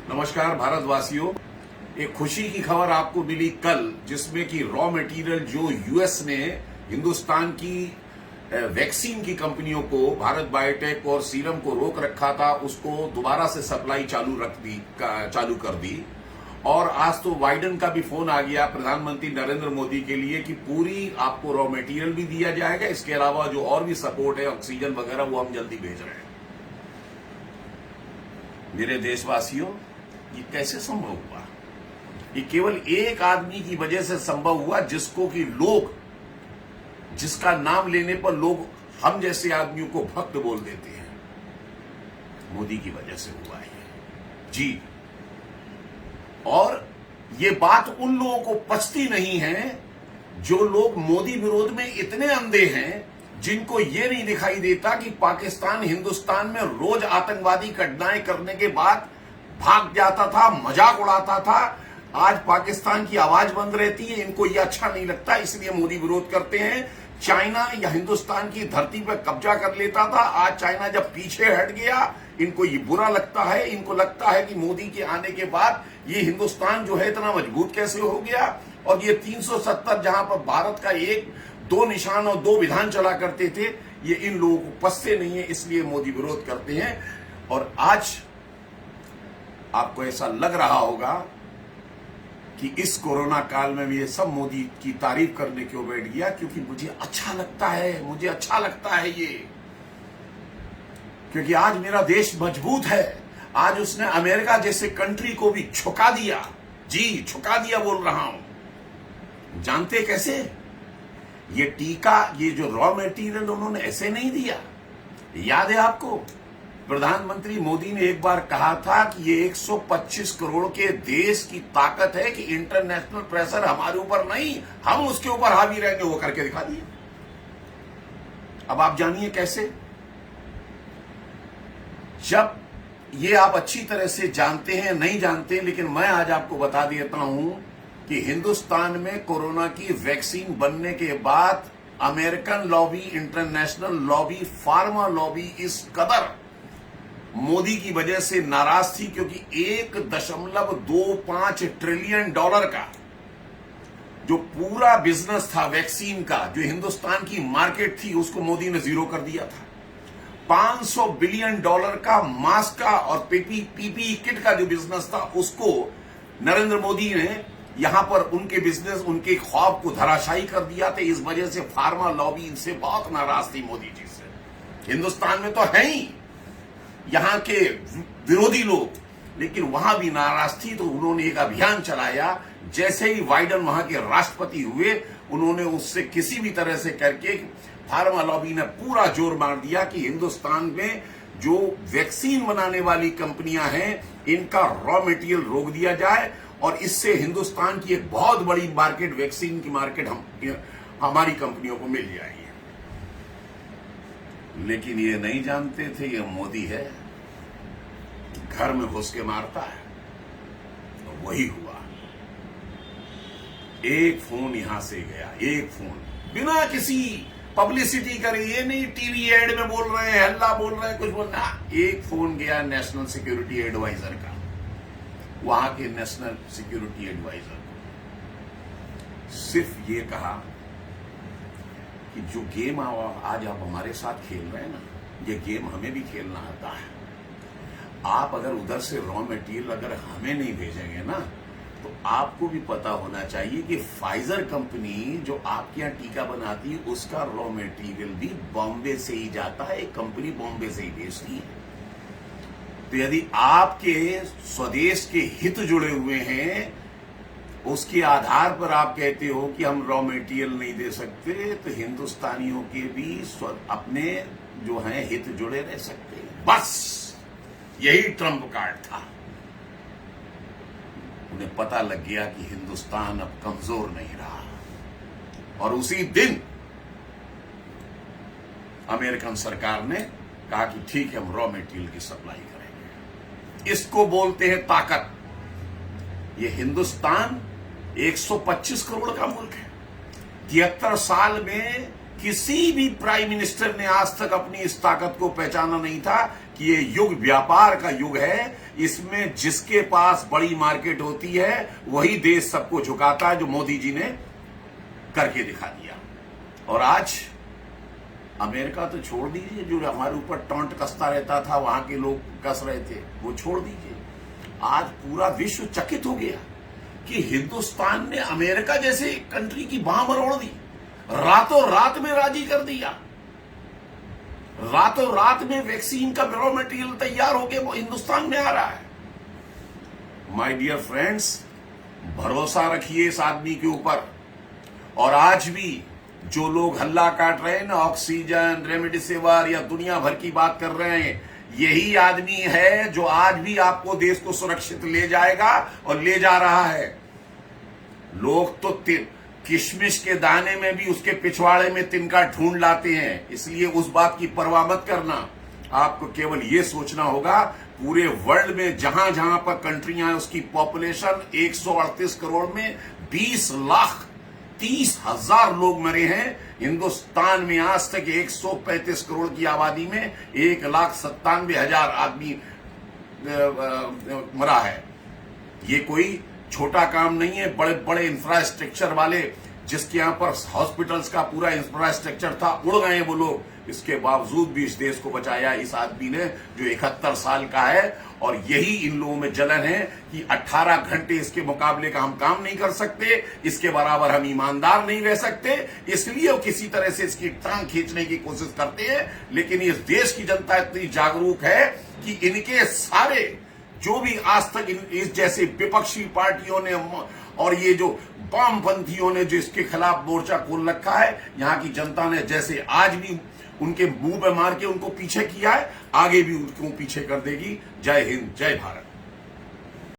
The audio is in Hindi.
नमस्कार भारतवासियों, एक खुशी की खबर आपको मिली कल, जिसमें कि रॉ मटेरियल जो यूएस ने हिंदुस्तान की वैक्सीन की कंपनियों को, भारत बायोटेक और सीरम को रोक रखा था, उसको दोबारा से सप्लाई चालू कर दी। और आज तो बाइडेन का भी फोन आ गया प्रधानमंत्री नरेंद्र मोदी के लिए कि पूरी आपको रॉ मटेरियल भी दिया जाएगा, इसके अलावा जो और भी सपोर्ट है, ऑक्सीजन वगैरह, वो हम जल्दी भेज रहे हैं। मेरे देशवासियों, ये कैसे संभव हुआ? ये केवल एक आदमी की वजह से संभव हुआ, जिसका नाम लेने पर लोग हम जैसे आदमियों को भक्त बोल देते हैं। मोदी की वजह से हुआ है जी। और ये बात उन लोगों को पचती नहीं है जो लोग मोदी विरोध में इतने अंधे हैं, जिनको ये नहीं दिखाई देता कि पाकिस्तान हिंदुस्तान में रोज आतंकवादी घटनाएं करने के बाद भाग जाता था, मजाक उड़ाता था। आज पाकिस्तान की आवाज बंद रहती है, इनको ये अच्छा नहीं लगता, इसलिए मोदी विरोध करते हैं। चाइना या हिंदुस्तान की धरती पर कब्जा कर लेता था, आज चाइना जब पीछे हट गया, इनको ये बुरा लगता है। इनको लगता है कि मोदी के आने के बाद ये हिंदुस्तान जो है इतना मजबूत कैसे हो गया। और ये 370 जहां पर भारत का एक दो निशान और दो विधान चला करते थे, ये इन लोगों को पसते नहीं है, इसलिए मोदी विरोध करते हैं। और आज आपको ऐसा लग रहा होगा कि इस कोरोना काल में भी ये सब मोदी की तारीफ करने क्यों बैठ गया, क्योंकि मुझे अच्छा लगता है ये, क्योंकि आज मेरा देश मजबूत है। आज उसने अमेरिका जैसे कंट्री को भी झुका दिया, जी झुका दिया बोल रहा हूं। जानते कैसे? ये टीका, ये जो रॉ मटेरियल उन्होंने ऐसे नहीं दिया। याद है आपको, प्रधानमंत्री मोदी ने एक बार कहा था कि ये 125 करोड़ के देश की ताकत है कि इंटरनेशनल प्रेशर हमारे ऊपर नहीं, हम उसके ऊपर हावी रहेंगे। वो करके दिखा दिए। अब आप जानिए कैसे। जब ये आप अच्छी तरह से जानते हैं, नहीं जानते, लेकिन मैं आज आपको बता देता हूं कि हिंदुस्तान में कोरोना की वैक्सीन बनने के बाद American lobby, international lobby, pharma lobby इस कदर मोदी की वजह से नाराज थी, क्योंकि 1.25 ट्रिलियन डॉलर का जो पूरा बिजनेस था वैक्सीन का, जो हिंदुस्तान की मार्केट थी, उसको मोदी ने जीरो कर दिया था। 500 बिलियन डॉलर का मास्क का और पीपीई किट का जो बिजनेस था, उसको नरेंद्र मोदी ने यहां पर उनके बिजनेस, उनके ख्वाब को धराशायी कर दिया था। इस वजह से फार्मा लॉबी इनसे बहुत नाराज थी, मोदी जी से। हिंदुस्तान में तो है ही यहां के विरोधी लोग, लेकिन वहां भी नाराज थी, तो उन्होंने एक अभियान चलाया। जैसे ही बाइडेन वहां के राष्ट्रपति हुए, उन्होंने उससे किसी भी तरह से करके फार्मा लॉबी ने पूरा जोर मार दिया कि हिंदुस्तान में जो वैक्सीन बनाने वाली कंपनियां हैं, इनका रॉ मटेरियल रोक दिया जाए, और इससे हिंदुस्तान की एक बहुत बड़ी मार्केट, वैक्सीन की मार्केट हमारी कंपनियों को मिल जाएगी। लेकिन ये नहीं जानते थे ये मोदी है, घर में घुस के मारता है। तो वही हुआ। एक फोन यहां से गया, एक फोन, बिना किसी पब्लिसिटी करे, ये नहीं टीवी एड में बोल रहे हैं, हल्ला बोल रहे हैं, कुछ बोल रहे हैं। एक फोन गया नेशनल सिक्योरिटी एडवाइजर का, वहां के नेशनल सिक्योरिटी एडवाइजर को सिर्फ ये कहा कि जो गेम आज आप हमारे साथ खेल रहे हैं ना, ये गेम हमें भी खेलना आता है। आप अगर उधर से रॉ मटेरियल अगर हमें नहीं भेजेंगे ना, तो आपको भी पता होना चाहिए कि फाइजर कंपनी जो आपके यहाँ टीका बनाती है, उसका रॉ मटेरियल भी बॉम्बे से ही जाता है। एक कंपनी बॉम्बे से ही भेजती है। तो यदि आपके स्वदेश के हित जुड़े हुए हैं, उसके आधार पर आप कहते हो कि हम रॉ मटेरियल नहीं दे सकते, तो हिंदुस्तानियों के भी अपने जो हैं हित जुड़े रह सकते हैं। बस यही ट्रम्प कार्ड था। उन्हें पता लग गया कि हिंदुस्तान अब कमजोर नहीं रहा, और उसी दिन अमेरिकन सरकार ने कहा कि ठीक है, हम रॉ मटेरियल की सप्लाई करेंगे। इसको बोलते हैं ताकत। ये हिंदुस्तान 125 करोड़ का मुल्क है। 73 साल में किसी भी प्राइम मिनिस्टर ने आज तक अपनी इस ताकत को पहचाना नहीं था कि ये युग व्यापार का युग है, इसमें जिसके पास बड़ी मार्केट होती है वही देश सबको झुकाता है, जो मोदी जी ने करके दिखा दिया। और आज अमेरिका तो छोड़ दीजिए, जो हमारे ऊपर टॉन्ट कसता रहता था, वहां के लोग कस रहे थे, वो छोड़ दीजिए। आज पूरा विश्व चकित हो गया कि हिंदुस्तान ने अमेरिका जैसे कंट्री की बांह मरोड़ दी, रातों रात में राजी कर दिया। रातों रात में वैक्सीन का रॉ मटेरियल तैयार होके वो हिंदुस्तान में आ रहा है। माय डियर फ्रेंड्स, भरोसा रखिए इस आदमी के ऊपर। और आज भी जो लोग हल्ला काट रहे हैं ना, ऑक्सीजन, रेमडेसिविर या दुनिया भर की बात कर रहे हैं, यही आदमी है जो आज भी आपको देश को सुरक्षित ले जाएगा और ले जा रहा है। लोग तो किशमिश के दाने में भी उसके पिछवाड़े में तिनका ढूंढ लाते हैं, इसलिए उस बात की परवाह मत करना। आपको केवल यह सोचना होगा, पूरे वर्ल्ड में जहां जहां पर कंट्रियां हैं उसकी पॉपुलेशन 138 करोड़ में 20,30,000 लोग मरे हैं। हिंदुस्तान में आज तक 135 करोड़ की आबादी में 1,97,000 आदमी मरा है। ये कोई छोटा काम नहीं है। बड़े बड़े इंफ्रास्ट्रक्चर वाले, जिसके यहां पर हॉस्पिटल्स का पूरा इंफ्रास्ट्रक्चर था, उड़ गए वो लोग। इसके बावजूद भी इस देश को बचाया इस आदमी ने, जो 71 साल का है। और यही इन लोगों में जलन है कि 18 घंटे इसके मुकाबले का हम काम नहीं कर सकते, इसके बराबर हम ईमानदार नहीं रह सकते, इसलिए वो किसी तरह से इसकी टांग खींचने की कोशिश करते हैं। लेकिन इस देश की जनता इतनी जागरूक है कि इनके सारे जो भी आज तक इस जैसे विपक्षी पार्टियों ने और ये जो वामपंथियों ने जो इसके खिलाफ मोर्चा खोल रखा है, यहां की जनता ने जैसे आज भी उनके मुंह पे मार के उनको पीछे किया है, आगे भी उनको पीछे कर देगी। जय हिंद, जय भारत।